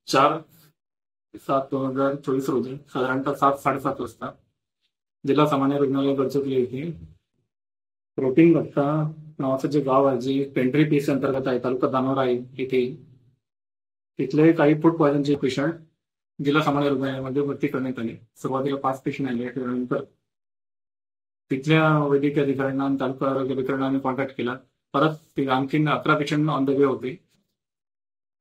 4/7/2024 रोजी साधारणतः 7:30 वाजता जिल्हा सामान्य रुग्णालय गडचिरोली येथे प्रोटीन भट्टा नावाचं जे गाव आहे, जे पेंढरी पीस अंतर्गत आहे, तालुका दानोरा आहे इथे, तिथले काही फूड पॉयझनचे पेशंट जिल्हा सामान्य रुग्णालयामध्ये भरती करण्यात आले. सुरुवातीला 5 पेशंट आले. त्यानंतर तिथल्या वैद्यकीय अधिकाऱ्यांना आणि तालुका आरोग्य अधिकाऱ्यांना कॉन्टॅक्ट केला. परत ते आणखीन 11 पेशंट ऑन द वे होते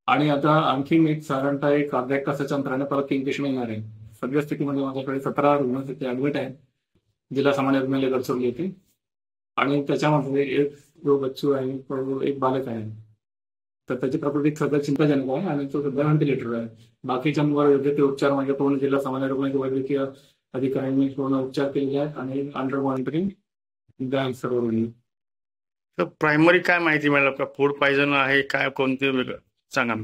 आणि आता आणखीन साधारणतः एक अर्ध्या 1 तासाच्या अंतराने परत 3 पेशंट येणार आहे. सध्या स्थितीमध्ये माझ्याकडे 17 रुग्ण तिथे ऍडमिट आहेत जिल्हा सामान्य रुग्णालय गडचिरोली येथे, आणि त्याच्यामध्ये एक जो बच्चू आहे तो एक बालक आहे. तर त्याची प्रकृती सध्या चिंताजनक आहे आणि तो सध्या व्हेंटिलेटर आहे. बाकीच्यांवर योग्य ते उपचार म्हणजे पूर्ण जिल्हा सामान्य रुग्णालय वैद्यकीय अधिकाऱ्यांनी पूर्ण उपचार केलेले आहेत आणि अंडर मॉनिटरिंग आहे सर्व रुग्ण. तर प्रायमरी काय माहिती मिळालं का? फूड पॉयझन आहे काय, कोणते वेगळं सांगा.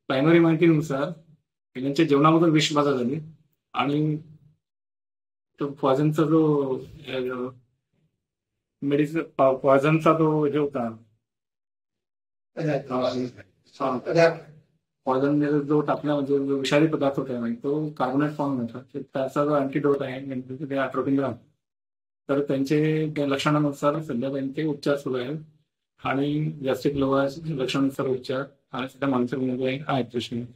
प्रायमरी माहितीनुसार त्यांच्या जेवणामधून विष बाधा झाली आणि तो पॉयझनचा जो मेडिसिन पॉयझनचा जो हे होता, पॉयझन जो टाकला म्हणजे जो विषारी पदार्थ होता तो कार्बोनेट फॉर्म होता. त्याचा जो अँटीडोट आहे अट्रोपिन ग्राम, तर त्यांचे लक्षणानुसार सध्या त्यांचे उपचार सुरू आहेत आणि गॅस्ट्रिक लोवर लक्षणानुसार उपचार आणि सध्या मानसिक आहेत पेशंट.